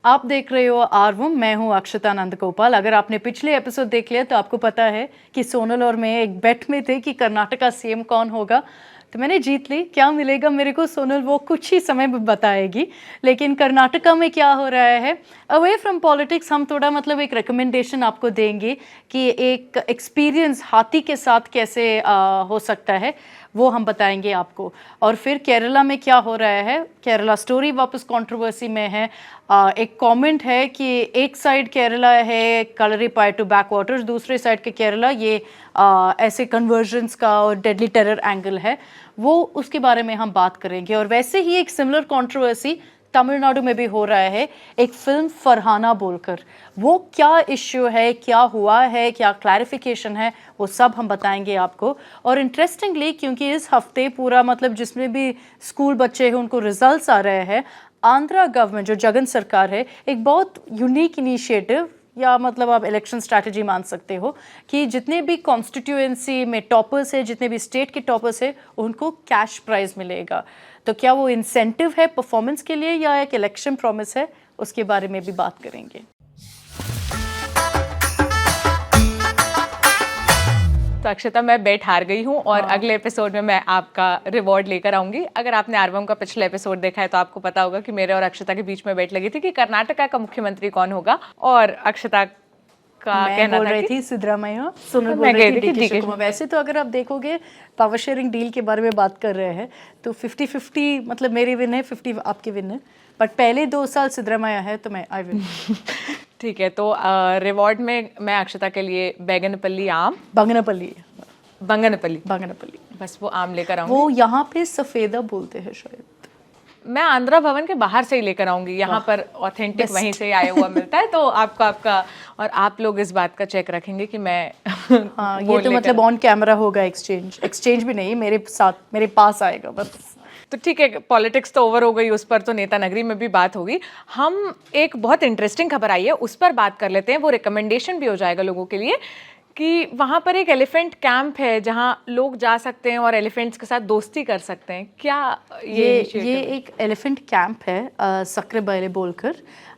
आप देख रहे हो आर्वम, मैं हूं अक्षता नंदगोपाल। अगर आपने पिछले एपिसोड देख लिया तो आपको पता है कि सोनल और मैं एक बेट में थे कि कर्नाटका सीएम कौन होगा। तो मैंने जीत ली। क्या मिलेगा मेरे को सोनल वो कुछ ही समय में बताएगी। लेकिन कर्नाटका में क्या हो रहा है, अवे फ्रॉम पॉलिटिक्स, हम थोड़ा मतलब एक रिकमेंडेशन आपको देंगे कि एक एक्सपीरियंस हाथी के साथ कैसे हो सकता है, वो हम बताएंगे आपको। और फिर केरला में क्या हो रहा है, केरला स्टोरी वापस कंट्रोवर्सी में है। एक कमेंट है कि एक साइड केरला है कलरीपाई टू बैक वाटर्स, दूसरे साइड के केरला ये ऐसे कन्वर्जन्स का और डेडली टेरर एंगल है, वो उसके बारे में हम बात करेंगे। और वैसे ही एक सिमिलर कंट्रोवर्सी तमिलनाडु में भी हो रहा है, एक फिल्म फरहाना बोलकर, वो क्या इश्यू है, क्या हुआ है, क्या क्लैरिफिकेशन है, वो सब हम बताएंगे आपको। और इंटरेस्टिंगली क्योंकि इस हफ्ते पूरा मतलब जिसमें भी स्कूल बच्चे हैं उनको रिजल्ट्स आ रहे हैं, आंध्रा गवर्नमेंट जो जगन सरकार है, एक बहुत यूनिक इनिशिएटिव या मतलब आप इलेक्शन स्ट्रैटेजी मान सकते हो कि जितने भी कॉन्स्टिट्यूएंसी में टॉपर्स है, जितने भी स्टेट के टॉपर्स है, उनको कैश प्राइज मिलेगा। तो क्या वो इंसेंटिव है परफॉर्मेंस के लिए या एक इलेक्शन प्रॉमिस है, उसके बारे में भी बात करेंगे। तो अक्षता, मैं बेट हार गई हूँ और अगले एपिसोड में मैं आपका रिवॉर्ड लेकर आऊंगी। अगर आपने आर्वम का पिछला एपिसोड देखा है तो आपको पता होगा कि मेरे और अक्षता के बीच में बेट लगी थी कि कर्नाटका का मुख्यमंत्री कौन होगा, और अक्षता का कहना बोल था रही कि थी सिद्धरामैया, सुनल बोल रही थी डीके शिवकुमार। वैसे तो अगर आप देखोगे पावर शेयरिंग डील के बारे में बात कर रहे हैं तो 50-50 मतलब मेरी विन है, 50 आपकी विन है। बट पहले 2 साल सिद्धरामैया है तो मैं आई विन। ठीक है, तो रिवॉर्ड में मैं अक्षता के लिए बैंगनपल्ली आम, बंगनपल्ली बस वो आम लेकर आऊंगी। वो यहाँ पे सफेदा बोलते हैं शायद। मैं आंध्रा भवन के बाहर से ही लेकर आऊंगी, यहाँ पर ऑथेंटिक वहीं से ही आया हुआ मिलता है। तो आपका और आप लोग इस बात का चेक रखेंगे कि मैं हाँ, ये तो मतलब ऑन कैमरा होगा एक्सचेंज भी नहीं, मेरे साथ मेरे पास आएगा बस। तो ठीक है, पॉलिटिक्स तो ओवर हो गई, उस पर तो नेता नगरी में भी बात होगी। हम एक बहुत इंटरेस्टिंग खबर आई है उस पर बात कर लेते हैं, वो रिकमेंडेशन भी हो जाएगा लोगों के लिए कि वहाँ पर एक एलिफेंट कैंप है जहाँ लोग जा सकते हैं और एलिफेंट्स के साथ दोस्ती कर सकते हैं। क्या ये एक एलिफेंट कैंप है सक्रेबैले बोलकर,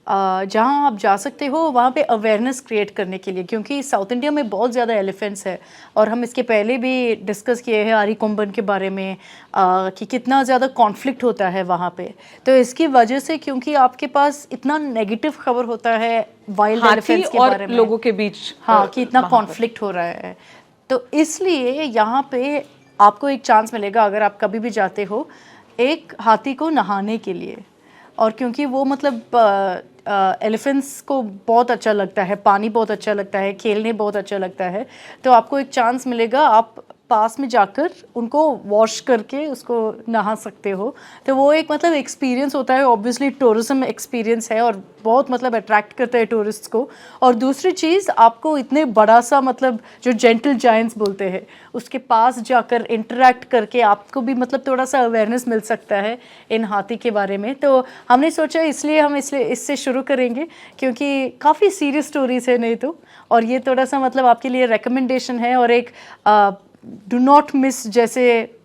जहाँ आप जा सकते हो वहाँ पे अवेयरनेस क्रिएट करने के लिए, क्योंकि साउथ इंडिया में बहुत ज़्यादा एलिफेंट्स है और हम इसके पहले भी डिस्कस किए हैं आरीकोम्बन के बारे में कि कितना ज़्यादा कॉन्फ्लिक्ट होता है वहाँ पे। तो इसकी वजह से क्योंकि आपके पास इतना नेगेटिव खबर होता है वाइल्ड एलिफेंट्स के बारे में, लोगों के बीच, हाँ, कि इतना कॉन्फ्लिक्ट हो रहा है, तो इसलिए यहाँ पे आपको एक चांस मिलेगा अगर आप कभी भी जाते हो एक हाथी को नहाने के लिए। और क्योंकि वो मतलब एलिफेंट्स को बहुत अच्छा लगता है, पानी बहुत अच्छा लगता है, खेलने बहुत अच्छा लगता है, तो आपको एक चांस मिलेगा, आप पास में जाकर उनको वॉश करके उसको नहा सकते हो। तो वो एक मतलब एक्सपीरियंस होता है, ऑब्वियसली टूरिज्म एक्सपीरियंस है और बहुत मतलब अट्रैक्ट करता है टूरिस्ट्स को। और दूसरी चीज़, आपको इतने बड़ा सा मतलब जो जेंटल जायंट्स बोलते हैं उसके पास जाकर इंटरेक्ट करके आपको भी मतलब थोड़ा सा अवेयरनेस मिल सकता है इन हाथी के बारे में। तो हमने सोचा इसलिए हम इससे शुरू करेंगे क्योंकि काफ़ी सीरियस स्टोरीज है नहीं तो, और ये थोड़ा सा मतलब आपके लिए रिकमेंडेशन है। और एक डू नॉट मिस जैसे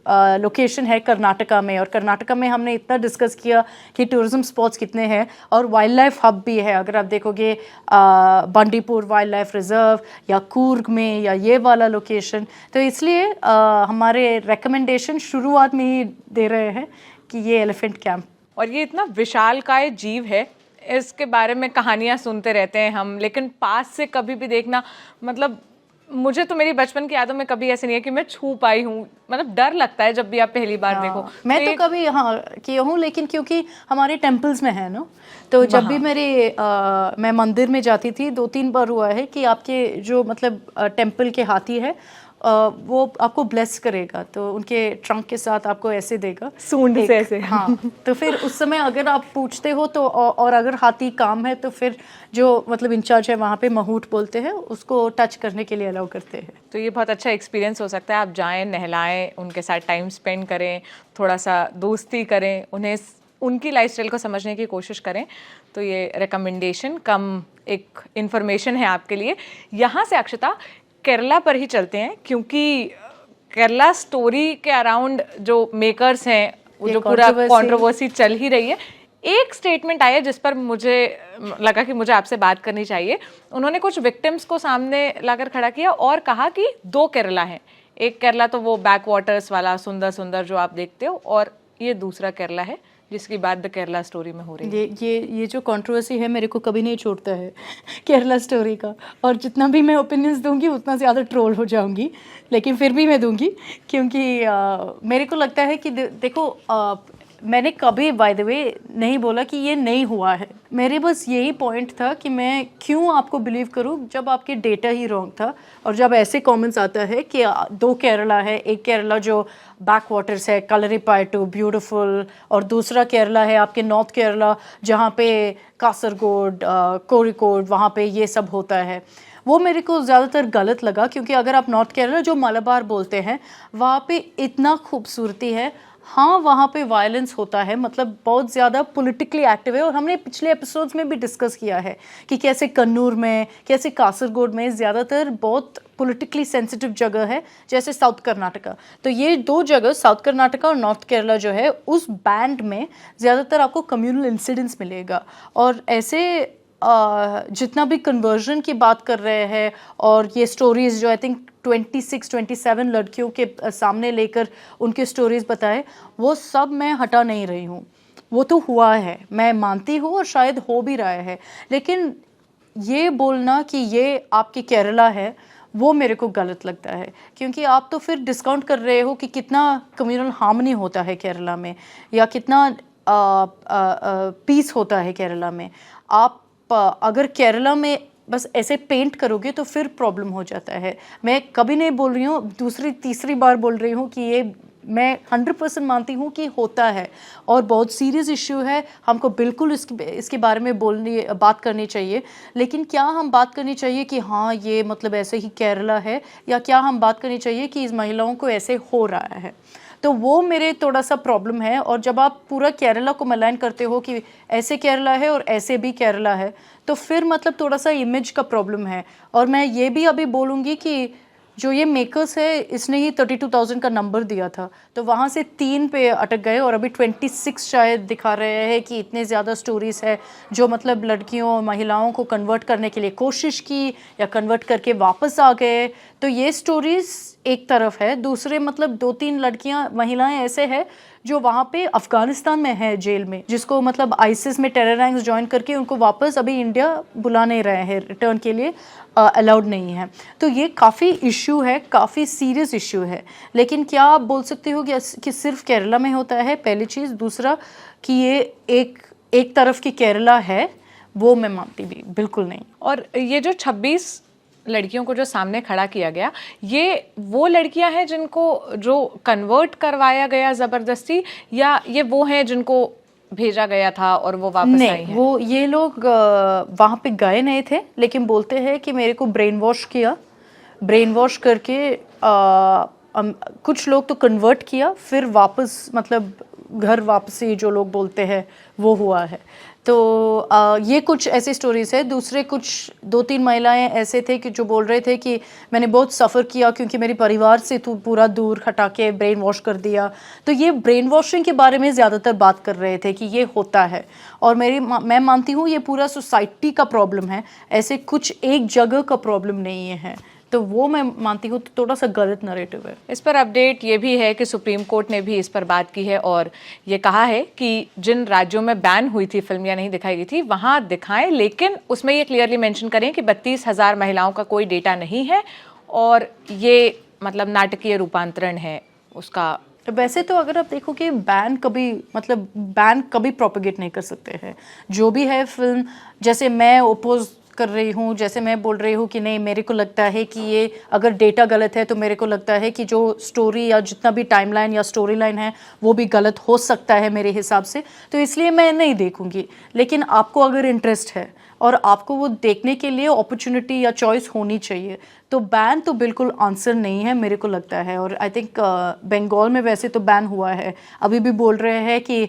लोकेशन है कर्नाटका में, और कर्नाटका में हमने इतना डिस्कस किया कि टूरिज्म स्पॉट्स कितने हैं और वाइल्ड लाइफ हब भी है। अगर आप देखोगे बंडीपुर वाइल्ड लाइफ रिजर्व या कूर्ग में या ये वाला लोकेशन, तो इसलिए हमारे रिकमेंडेशन शुरुआत में ही दे रहे हैं कि ये एलिफेंट कैंप। और ये इतना विशालकाय जीव है, इसके बारे में कहानियाँ सुनते रहते हैं हम, लेकिन पास से कभी भी देखना, मतलब मुझे तो मेरी बचपन की यादों में कभी ऐसे नहीं है कि मैं छू पाई हूँ, मतलब डर लगता है जब भी आप पहली बार देखो। मैं तो कभी किया हूँ, लेकिन क्योंकि हमारे टेम्पल्स में है ना, तो जब भी मैं मंदिर में जाती थी 2-3 बार हुआ है कि आपके जो मतलब टेम्पल के हाथी है वो आपको ब्लेस करेगा, तो उनके ट्रंक के साथ आपको ऐसे देगा, सूंड से ऐसे। हाँ, तो फिर उस समय अगर आप पूछते हो तो और अगर हाथी काम है तो फिर जो मतलब इंचार्ज है वहाँ पे महूट बोलते हैं, उसको टच करने के लिए अलाउ करते हैं। तो ये बहुत अच्छा एक्सपीरियंस हो सकता है, आप जाएं, नहलाएं, उनके साथ टाइम स्पेंड करें, थोड़ा सा दोस्ती करें, उन्हें उनकी लाइफस्टाइल को समझने की कोशिश करें। तो ये रिकमेंडेशन कम एक इन्फॉर्मेशन है आपके लिए। यहाँ से अक्षता केरला पर ही चलते हैं, क्योंकि केरला स्टोरी के अराउंड जो मेकर्स हैं, वो जो पूरा कंट्रोवर्सी चल ही रही है, एक स्टेटमेंट आया जिस पर मुझे लगा कि मुझे आपसे बात करनी चाहिए। उन्होंने कुछ विक्टिम्स को सामने लाकर खड़ा किया और कहा कि 2 केरला हैं, एक केरला तो वो बैक वाटर्स वाला सुंदर सुंदर जो आप देखते हो, और ये दूसरा केरला है जिसकी बात द केरला स्टोरी में हो रही है। ये जो कंट्रोवर्सी है मेरे को कभी नहीं छोड़ता है केरला स्टोरी का, और जितना भी मैं ओपिनियंस दूंगी उतना ज़्यादा ट्रोल हो जाऊंगी, लेकिन फिर भी मैं दूंगी क्योंकि मेरे को लगता है कि देखो मैंने कभी बाय द वे नहीं बोला कि ये नहीं हुआ है। मेरे बस यही पॉइंट था कि मैं क्यों आपको बिलीव करूं जब आपके डेटा ही रॉन्ग था, और जब ऐसे कमेंट्स आता है कि 2 केरला है, एक केरला जो बैक वाटर्स है, कलरीपायटू ब्यूटीफुल, और दूसरा केरला है आपके नॉर्थ केरला जहाँ पे कासरगोड कोरिकोड वहाँ पे ये सब होता है। वो मेरे को ज़्यादातर गलत लगा क्योंकि अगर आप नॉर्थ केरला जो मलाबार बोलते हैं वहाँ पे इतना खूबसूरती है, हाँ वहाँ पे वायलेंस होता है, मतलब बहुत ज़्यादा पॉलिटिकली एक्टिव है, और हमने पिछले एपिसोड्स में भी डिस्कस किया है कि कैसे कन्नूर में, कैसे कासरगोड में ज़्यादातर बहुत पॉलिटिकली सेंसिटिव जगह है, जैसे साउथ कर्नाटका। तो ये 2 जगह साउथ कर्नाटका और नॉर्थ केरला जो है उस बैंड में ज़्यादातर आपको कम्युनल इंसिडेंट्स मिलेगा। और ऐसे जितना भी कन्वर्जन की बात कर रहे हैं और ये स्टोरीज़ जो आई थिंक 26-27 लड़कियों के सामने लेकर उनके स्टोरीज़ बताए, वो सब मैं हटा नहीं रही हूँ। वो तो हुआ है, मैं मानती हूँ और शायद हो भी रहा है, लेकिन ये बोलना कि ये आपकी केरला है वो मेरे को गलत लगता है, क्योंकि आप तो फिर डिस्काउंट कर रहे हो कि कितना कम्युनल हार्मनी होता है केरला में, या कितना पीस होता है केरला में। आप अगर केरला में बस ऐसे पेंट करोगे तो फिर प्रॉब्लम हो जाता है। मैं कभी नहीं बोल रही हूँ, दूसरी तीसरी बार बोल रही हूँ कि ये मैं 100% मानती हूँ कि होता है और बहुत सीरियस इश्यू है, हमको बिल्कुल इसके बारे में बात करनी चाहिए। लेकिन क्या हम बात करनी चाहिए कि हाँ ये मतलब ऐसे ही केरला है, या क्या हम बात करनी चाहिए कि इस महिलाओं को ऐसे हो रहा है? तो वो मेरे थोड़ा सा प्रॉब्लम है। और जब आप पूरा केरला को मलाइन करते हो कि ऐसे केरला है और ऐसे भी केरला है, तो फिर मतलब थोड़ा सा इमेज का प्रॉब्लम है। और मैं ये भी अभी बोलूँगी कि जो ये मेकर्स है इसने ही 32,000 का नंबर दिया था, तो वहाँ से 3 पे अटक गए और अभी 26 शायद दिखा रहे हैं कि इतने ज़्यादा स्टोरीज़ है जो मतलब लड़कियों महिलाओं को कन्वर्ट करने के लिए कोशिश की या कन्वर्ट करके वापस आ गए। तो ये स्टोरीज़ एक तरफ है, दूसरे मतलब 2-3 लड़कियां महिलाएं ऐसे हैं जो वहाँ पे अफ़गानिस्तान में है जेल में, जिसको मतलब आईसिस में टेरर रैंक्स ज्वाइन करके उनको वापस अभी इंडिया बुला नहीं रहे हैं, रिटर्न के लिए अलाउड नहीं है। तो ये काफ़ी इशू है, काफ़ी सीरियस इशू है। लेकिन क्या आप बोल सकते हो कि सिर्फ केरला में होता है? पहली चीज़। दूसरा कि ये एक तरफ की केरला है, वो मैं मानती भी बिल्कुल नहीं। और ये जो 26 लड़कियों को जो सामने खड़ा किया गया, ये वो लड़कियां हैं जिनको जो कन्वर्ट करवाया गया ज़बरदस्ती, या ये वो हैं जिनको भेजा गया था और वो वापस आई हैं? वो ये लोग वहाँ पे गए नहीं थे, लेकिन बोलते हैं कि मेरे को ब्रेन वॉश किया, ब्रेन वॉश करके कुछ लोग तो कन्वर्ट किया, फिर वापस मतलब घर वापसी जो लोग बोलते हैं वो हुआ है। तो ये कुछ ऐसी स्टोरीज़ है। दूसरे कुछ 2-3 महिलाएं ऐसे थे कि जो बोल रहे थे कि मैंने बहुत सफ़र किया क्योंकि मेरे परिवार से तू पूरा दूर हटा के ब्रेन वॉश कर दिया। तो ये ब्रेन वॉशिंग के बारे में ज़्यादातर बात कर रहे थे कि ये होता है, और मैं मानती हूँ ये पूरा सोसाइटी का प्रॉब्लम है, ऐसे कुछ एक जगह का प्रॉब्लम नहीं है। तो वो मैं मानती हूँ थोड़ा सा गलत नैरेटिव है। इस पर अपडेट ये भी है कि सुप्रीम कोर्ट ने भी इस पर बात की है और ये कहा है कि जिन राज्यों में बैन हुई थी फिल्म या नहीं दिखाई गई थी वहाँ दिखाएं, लेकिन उसमें ये क्लियरली मेंशन करें कि 32,000 महिलाओं का कोई डेटा नहीं है और ये मतलब नाटकीय रूपांतरण है उसका। तो वैसे तो अगर आप देखो कि बैन कभी प्रोपेगेट नहीं कर सकते हैं। जो भी है फिल्म, जैसे मैं ओपोज कर रही हूँ, जैसे मैं बोल रही हूँ कि नहीं मेरे को लगता है कि ये अगर डेटा गलत है तो मेरे को लगता है कि जो स्टोरी या जितना भी टाइमलाइन या स्टोरी लाइन है वो भी गलत हो सकता है मेरे हिसाब से, तो इसलिए मैं नहीं देखूँगी। लेकिन आपको अगर इंटरेस्ट है और आपको वो देखने के लिए अपॉर्चुनिटी या चॉइस होनी चाहिए, तो बैन तो बिल्कुल आंसर नहीं है मेरे को लगता है। और आई थिंक बंगाल में वैसे तो बैन हुआ है, अभी भी बोल रहे हैं कि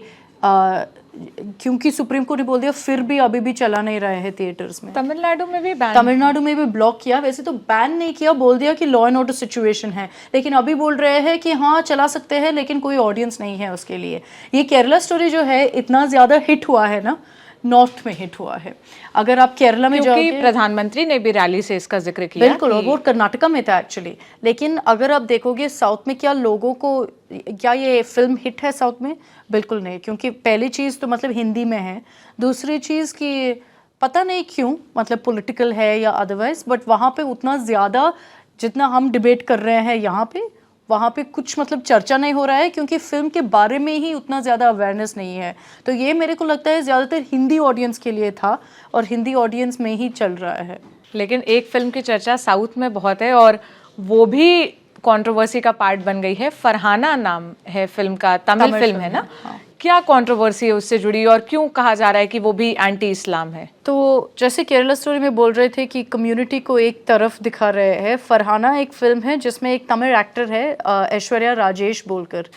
क्योंकि सुप्रीम कोर्ट ने बोल दिया, फिर भी अभी भी चला नहीं रहे हैं थिएटर्स में। तमिलनाडु में भी बैन, तमिलनाडु में भी ब्लॉक किया, वैसे तो बैन नहीं किया, बोल दिया कि लॉ एंड ऑर्डर सिचुएशन है, लेकिन अभी बोल रहे हैं कि हाँ चला सकते हैं लेकिन कोई ऑडियंस नहीं है उसके लिए। ये केरला स्टोरी जो है इतना ज़्यादा हिट हुआ है ना, नॉर्थ में हिट हुआ है। अगर आप केरला में क्योंकि जाओगे, प्रधानमंत्री ने भी रैली से इसका जिक्र किया। बिल्कुल, और वो कर्नाटका में था एक्चुअली। लेकिन अगर आप देखोगे साउथ में, क्या लोगों को, क्या ये फिल्म हिट है साउथ में? बिल्कुल नहीं, क्योंकि पहली चीज़ तो मतलब हिंदी में है, दूसरी चीज़ कि पता नहीं क्यों, मतलब पॉलिटिकल है या अदरवाइज, बट वहाँ पे उतना ज़्यादा जितना हम डिबेट कर रहे हैं यहाँ पे, वहाँ पे कुछ मतलब चर्चा नहीं हो रहा है, क्योंकि फिल्म के बारे में ही उतना ज़्यादा अवेयरनेस नहीं है। तो ये मेरे को लगता है ज़्यादातर हिंदी ऑडियंस के लिए था और हिंदी ऑडियंस में ही चल रहा है। लेकिन एक फिल्म की चर्चा साउथ में बहुत है और वो भी कंट्रोवर्सी का पार्ट बन गई है। फरहाना नाम है फिल्म का, तमिल फिल्म है ना? हाँ। क्या कंट्रोवर्सी है उससे जुड़ी और क्यों कहा जा रहा है कि वो भी एंटी इस्लाम है? तो जैसे केरला स्टोरी में बोल रहे थे कि कम्युनिटी को एक तरफ दिखा रहे हैं, फरहाना एक फिल्म है जिसमें एक तमिल एक्टर है ऐश्वर्या राजेश बोलकर,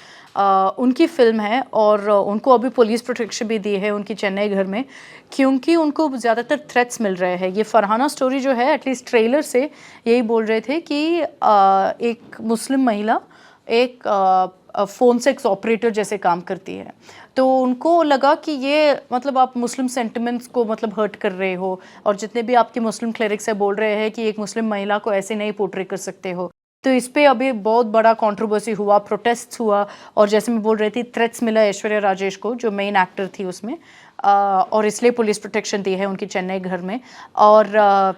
उनकी फिल्म है और उनको अभी पुलिस प्रोटेक्शन भी दी है उनकी चेन्नई घर में, क्योंकि उनको ज़्यादातर थ्रेट्स मिल रहे हैं। ये फरहाना स्टोरी जो है, एटलीस्ट ट्रेलर से यही बोल रहे थे कि एक मुस्लिम महिला एक फ़ोन सेक्स ऑपरेटर जैसे काम करती है, तो उनको लगा कि ये मतलब आप मुस्लिम सेंटिमेंट्स को मतलब हर्ट कर रहे हो, और जितने भी आपके मुस्लिम क्लेरिक्स है बोल रहे हैं कि एक मुस्लिम महिला को ऐसे नहीं पोर्ट्रे कर सकते हो। तो इस पे अभी बहुत बड़ा कंट्रोवर्सी हुआ, प्रोटेस्ट हुआ, और जैसे मैं बोल रही थी थ्रेट्स मिला ऐश्वर्या राजेश को जो मेन एक्टर थी उसमें, और इसलिए पुलिस प्रोटेक्शन दी है उनकी चेन्नई घर में, और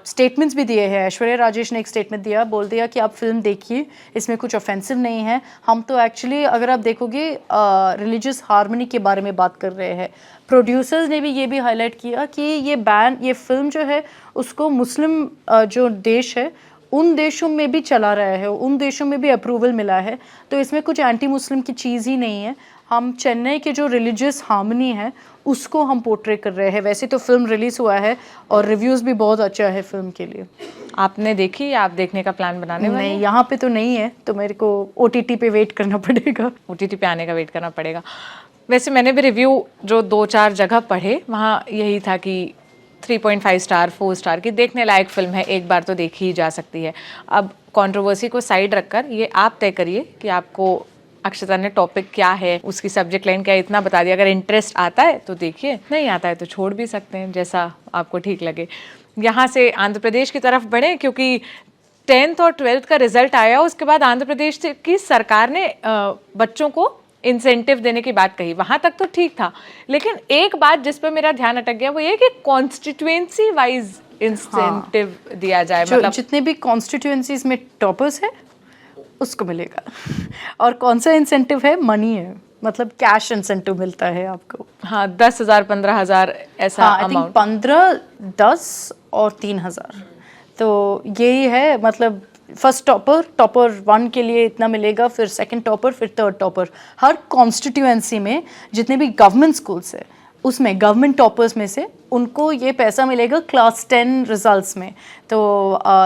स्टेटमेंट्स भी दिए हैं। ऐश्वर्या राजेश ने एक स्टेटमेंट दिया, बोल दिया कि आप फिल्म देखिए, इसमें कुछ ऑफेंसिव नहीं है, हम तो एक्चुअली अगर आप देखोगे रिलीजियस हार्मनी के बारे में बात कर रहे हैं। प्रोड्यूसर्स ने भी ये भी हाईलाइट किया कि ये फिल्म जो है उसको मुस्लिम जो देश है उन देशों में भी चला रहा है, उन देशों में भी अप्रूवल मिला है, तो इसमें कुछ एंटी मुस्लिम की चीज़ ही नहीं है। हम चेन्नई के जो रिलीजियस हार्मनी है उसको हम पोर्ट्रे कर रहे हैं। वैसे तो फिल्म रिलीज़ हुआ है और रिव्यूज़ भी बहुत अच्छा है फिल्म के लिए। आपने देखी या आप देखने का प्लान बनाने वाले? नहीं, यहाँ पे तो नहीं है, तो मेरे को OTT पे वेट करना पड़ेगा। OTT पे आने का वेट करना पड़ेगा। वैसे मैंने भी रिव्यू जो 2-4 जगह पढ़े, वहाँ यही था कि 3.5 स्टार 4 स्टार की देखने लायक फिल्म है, एक बार तो देखी ही जा सकती है। अब कंट्रोवर्सी को साइड रखकर ये आप तय करिए कि आपको अक्षता ने टॉपिक क्या है, उसकी सब्जेक्ट लाइन क्या है, इतना बता दिया। अगर इंटरेस्ट आता है तो देखिए, नहीं आता है तो छोड़ भी सकते हैं, जैसा आपको ठीक लगे। यहाँ से आंध्र प्रदेश की तरफ बढ़े, क्योंकि 10th और 12th का रिजल्ट आया, उसके बाद आंध्र प्रदेश की सरकार ने बच्चों को इंसेंटिव देने की बात कही। वहां तक तो ठीक था, लेकिन एक बात जिस पर मेरा ध्यान अटक गया वो ये कि कॉन्स्टिट्यूएंसी वाइज इंसेंटिव दिया जाए। मतलब जितने भी कॉन्स्टिट्यूएंसीज में टॉपर्स है उसको मिलेगा। और कौन सा इंसेंटिव है? मनी है, मतलब कैश इंसेंटिव मिलता है आपको। हाँ, 10,000 15,000 ऐसा अमाउंट। 15, 10 और 3,000, तो यही है। मतलब फर्स्ट टॉपर 1 के लिए इतना मिलेगा, फिर सेकंड टॉपर, फिर थर्ड टॉपर। हर कॉन्स्टिट्यूएंसी में जितने भी गवर्नमेंट स्कूल्स है उसमें गवर्नमेंट टॉपर्स में से उनको ये पैसा मिलेगा क्लास 10 रिजल्ट्स में। तो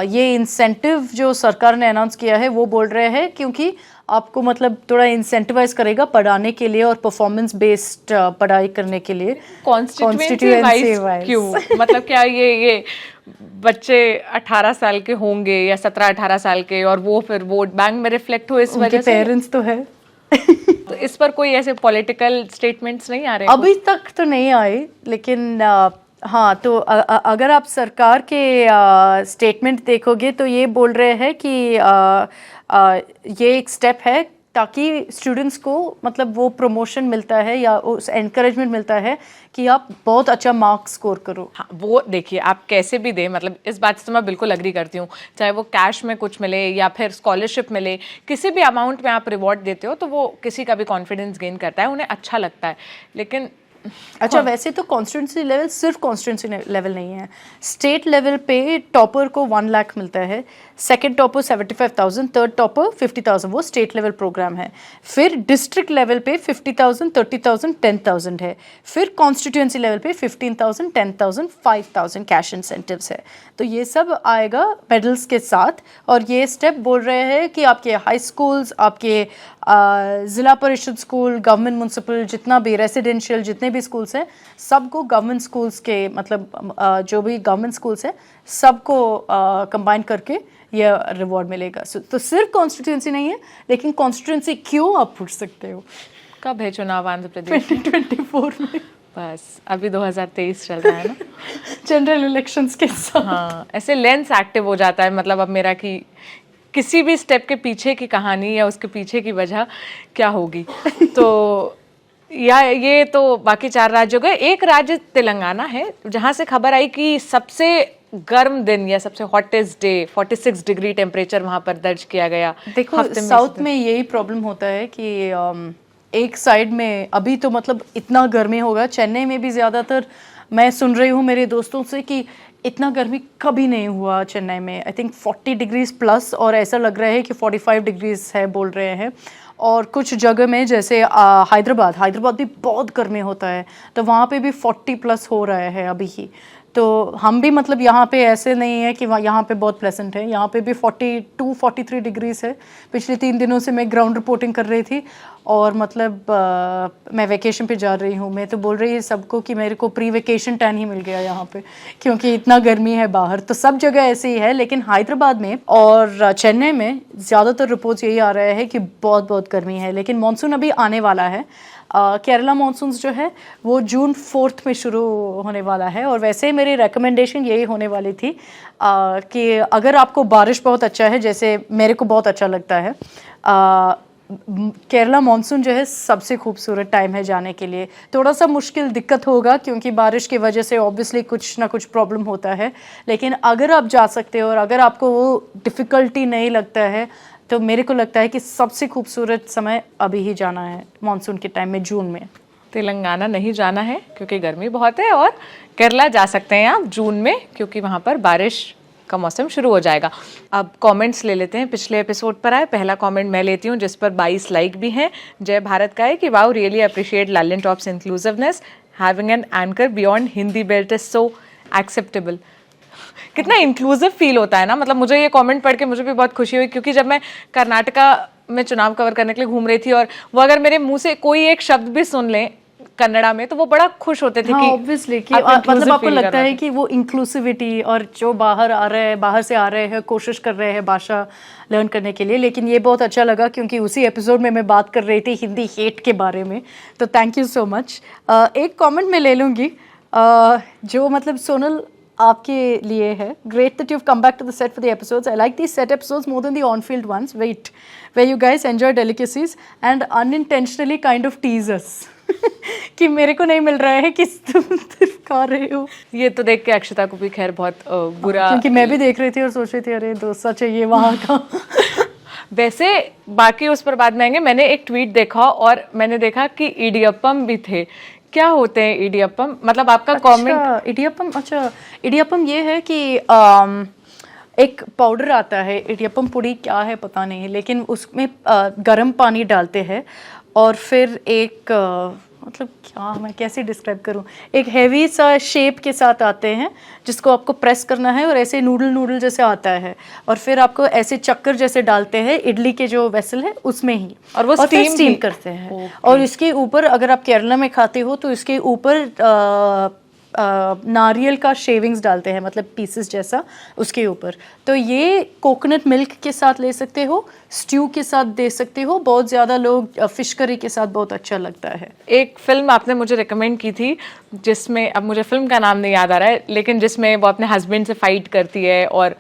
ये इंसेंटिव जो सरकार ने अनाउंस किया है वो बोल रहे हैं क्योंकि आपको मतलब थोड़ा इंसेंटिवाइज करेगा पढ़ाने के लिए और परफॉर्मेंस बेस्ड पढ़ाई करने के लिए। कॉन्स्टिट्यूएंसी वाइज क्यों? मतलब क्या ये बच्चे 18 साल के होंगे या 17-18 साल के, और वो फिर वोट बैंक में रिफ्लेक्ट हो इस वजह से? पेरेंट्स तो है। तो इस पर कोई ऐसे पॉलिटिकल स्टेटमेंट्स नहीं आ रहे? अभी तक तो नहीं आए, लेकिन हाँ, तो अगर आप सरकार के स्टेटमेंट देखोगे तो ये बोल रहे हैं कि ये एक स्टेप है ताकि स्टूडेंट्स को मतलब वो प्रमोशन मिलता है या उस एनकरेजमेंट मिलता है कि आप बहुत अच्छा मार्क्स स्कोर करो। हाँ, वो देखिए आप कैसे भी दें, मतलब इस बात से तो मैं बिल्कुल अग्री करती हूँ, चाहे वो कैश में कुछ मिले या फिर स्कॉलरशिप मिले, किसी भी अमाउंट में आप रिवॉर्ड देते हो तो वो किसी का भी कॉन्फिडेंस गेन करता है, उन्हें अच्छा लगता है। लेकिन अच्छा, वैसे तो कॉन्स्टिट्यूंसी लेवल सिर्फ कॉन्स्टिट्यूंसी लेवल नहीं है, स्टेट लेवल पे टॉपर को 1 लाख मिलता है, सेकंड टॉपर 75,000, थर्ड टॉपर 50,000, वो स्टेट लेवल प्रोग्राम है। फिर डिस्ट्रिक्ट लेवल पे 50,000, 30,000, 10,000 है। फिर कॉन्स्टिट्यूंसी लेवल पे 15,000, 10,000, 5,000 कैश इंसेंटिव्स है। तो ये सब आएगा मेडल्स के साथ, और ये स्टेप बोल रहे हैं कि आपके हाई स्कूल्स, आपके ज़िला परिषद स्कूल, गवर्नमेंट म्यूनसिपल, जितना भी रेसिडेंशियल जितने भी स्कूल्स हैं सबको गवर्नमेंट स्कूल्स के मतलब जो भी गवर्नमेंट स्कूल्स हैं सबको कंबाइन करके ये रिवॉर्ड मिलेगा। तो सिर्फ कॉन्स्टिट्यूंसी नहीं है, लेकिन कॉन्स्टिट्यूंसी क्यों आप पूछ सकते हो। कब है चुनाव आंध्र प्रदेश? 2024 में। बस अभी 2023 चल रहा है ना। जनरल इलेक्शंस के साथ। हाँ, ऐसे लेंस एक्टिव हो जाता है, मतलब अब मेरा कि किसी भी स्टेप के पीछे की कहानी या उसके पीछे की वजह क्या होगी। तो या ये तो बाकी 4 राज्यों गए। एक राज्य तेलंगाना है जहाँ से खबर आई कि सबसे गर्म दिन या सबसे हॉटेस्ट डे 46 डिग्री टेम्परेचर वहाँ पर दर्ज किया गया। देखो साउथ में यही प्रॉब्लम होता है कि एक साइड में अभी तो मतलब इतना गर्मी होगा, चेन्नई में भी ज़्यादातर मैं सुन रही हूँ मेरे दोस्तों से कि इतना गर्मी कभी नहीं हुआ चेन्नई में। आई थिंक 40 डिग्रीज प्लस, और ऐसा लग रहा है कि 45 डिग्रीज है बोल रहे हैं। और कुछ जगह में जैसे हैदराबाद भी बहुत गर्मी होता है, तो वहाँ पे भी 40 प्लस हो रहा है अभी ही। तो हम भी मतलब यहाँ पे ऐसे नहीं है कि यहाँ पे बहुत प्लेसेंट है, यहाँ पे भी 42-43 डिग्रीज है। पिछले 3 दिनों से मैं ग्राउंड रिपोर्टिंग कर रही थी और मतलब मैं वेकेशन पे जा रही हूँ। मैं तो बोल रही है सबको कि मेरे को प्री वेकेशन टैन ही मिल गया यहाँ पे, क्योंकि इतना गर्मी है बाहर। तो सब जगह ऐसे ही है, लेकिन हैदराबाद में और चेन्नई में ज़्यादातर रिपोर्ट्स यही आ रहा है कि बहुत बहुत गर्मी है। लेकिन मानसून अभी आने वाला है। केरला मानसून जो है वो जून 4 में शुरू होने वाला है। और वैसे ही मेरी रिकमेंडेशन यही होने वाली थी कि अगर आपको बारिश बहुत अच्छा है, जैसे मेरे को बहुत अच्छा लगता है, केरला मानसून जो है सबसे खूबसूरत टाइम है जाने के लिए। थोड़ा सा मुश्किल दिक्कत होगा क्योंकि बारिश की वजह से ऑब्वियसली कुछ ना कुछ प्रॉब्लम होता है, लेकिन अगर आप जा सकते हो और अगर आपको वो डिफ़िकल्टी नहीं लगता है तो मेरे को लगता है कि सबसे खूबसूरत समय अभी ही जाना है मानसून के टाइम में, जून में। तेलंगाना नहीं जाना है क्योंकि गर्मी बहुत है, और केरला जा सकते हैं आप जून में क्योंकि वहाँ पर बारिश का मौसम शुरू हो जाएगा। अब कमेंट्स ले लेते हैं। पिछले एपिसोड पर आए पहला कमेंट मैं लेती हूँ जिस पर 22 लाइक भी हैं। जय भारत का है कि wow really appreciate Lallantop's inclusiveness, having an anchor beyond Hindi belt is so acceptable. कितना इंक्लूसिव फील होता है ना। मतलब मुझे ये कमेंट पढ़ के मुझे भी बहुत खुशी हुई, क्योंकि जब मैं कर्नाटका में चुनाव कवर करने के लिए घूम रही थी और वो अगर मेरे मुंह से कोई एक शब्द भी सुन लें कन्नड़ा में तो वो बड़ा खुश होते थे। हाँ, कि ऑब्वियसली कि मतलब आपको लगता है कि वो इंक्लूसिविटी, और जो बाहर से आ रहे हैं कोशिश कर रहे हैं भाषा लर्न करने के लिए। लेकिन ये बहुत अच्छा लगा क्योंकि उसी एपिसोड में मैं बात कर रही थी हिंदी हेट के बारे में। तो थैंक यू सो मच। एक कमेंट मैं ले लूँगी जो मतलब सोनल आपके लिए है। Great that you have come back to the set for the episodes. I like these set episodes more than the on field ones. Wait, where you guys enjoy delicacies and unintentionally kind of tease us कि मेरे को नहीं मिल रहा है कि तुम सिर्फ खा रहे हो। ये तो देख के अक्षता को भी खैर बहुत बुरा, क्योंकि मैं भी देख रही थी और सोच रही थी अरे डोसा चाहिए वहाँ का। वैसे बाकी उस पर बाद में आएंगे। मैंने एक ट्वीट देखा और मैंने देखा कि इडियप्पम भी थे। क्या होते हैं इडियप्पम? मतलब आपका कमेंट। इडियप्पम ये है कि एक पाउडर आता है, इडियप्पम पुड़ी क्या है पता नहीं, लेकिन उसमें गर्म पानी डालते हैं और फिर एक मतलब क्या मैं कैसे डिस्क्राइब करूं, एक हैवी सा शेप के साथ आते हैं जिसको आपको प्रेस करना है और ऐसे नूडल जैसे आता है और फिर आपको ऐसे चक्कर जैसे डालते हैं इडली के जो वेसल है उसमें ही, और वो स्टीम करते हैं। और इसके ऊपर अगर आप केरला में खाते हो तो इसके ऊपर नारियल का शेविंग्स डालते हैं, मतलब पीसेस जैसा उसके ऊपर। तो ये कोकोनट मिल्क के साथ ले सकते हो, स्ट्यू के साथ दे सकते हो। बहुत ज़्यादा लोग फिश करी के साथ बहुत अच्छा लगता है। एक फिल्म आपने मुझे रिकमेंड की थी जिसमें, अब मुझे फिल्म का नाम नहीं याद आ रहा है, लेकिन जिसमें वो अपने हस्बैंड से फाइट करती है और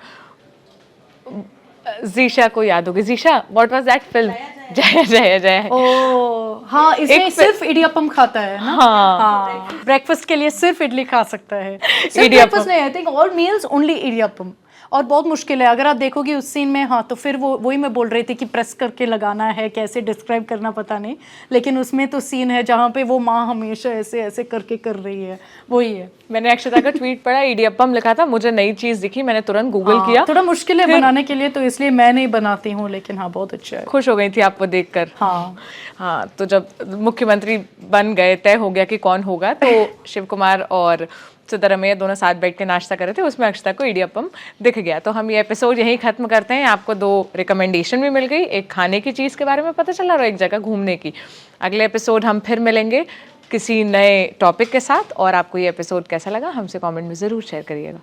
जीशा को याद होगी। Geisha, what was that film? जय जय जय। ओह हाँ, इसमें सिर्फ इडियप्पम खाता है ना। हाँ, ब्रेकफास्ट के लिए सिर्फ इडली खा सकता है। ब्रेकफास्ट नहीं, I think all meals only idiyappam. और बहुत मुश्किल है अगर आप देखोगे उस सीन में। हाँ, तो फिर वही मैं बोल रही थी कि प्रेस करके लगाना है, कैसे डिस्क्राइब करना पता नहीं, लेकिन उसमें तो सीन है जहाँ पे वो माँ हमेशा ऐसे ऐसे करके कर रही है, वही है। मैंने अक्षता का ट्वीट पढ़ा, इडियप्पम लिखा था, मुझे नई चीज दिखी, मैंने तुरंत गूगल किया। थोड़ा मुश्किल है बनाने के लिए तो इसलिए मैं नहीं बनाती हूँ, लेकिन हाँ बहुत अच्छा है। खुश हो गई थी आपको देखकर। हाँ, तो जब मुख्यमंत्री बन गए, तय हो गया कि कौन होगा, तो शिव कुमार और सिद्धरामैया दोनों साथ बैठ के नाश्ता कर रहे थे, उसमें अक्षता को इडियप्पम दिख गया। तो हम ये एपिसोड यहीं खत्म करते हैं। आपको 2 रिकमेंडेशन भी मिल गई, एक खाने की चीज़ के बारे में पता चला और एक जगह घूमने की। अगले एपिसोड हम फिर मिलेंगे किसी नए टॉपिक के साथ। और आपको ये एपिसोड कैसा लगा हमसे कमेंट में ज़रूर शेयर करिएगा।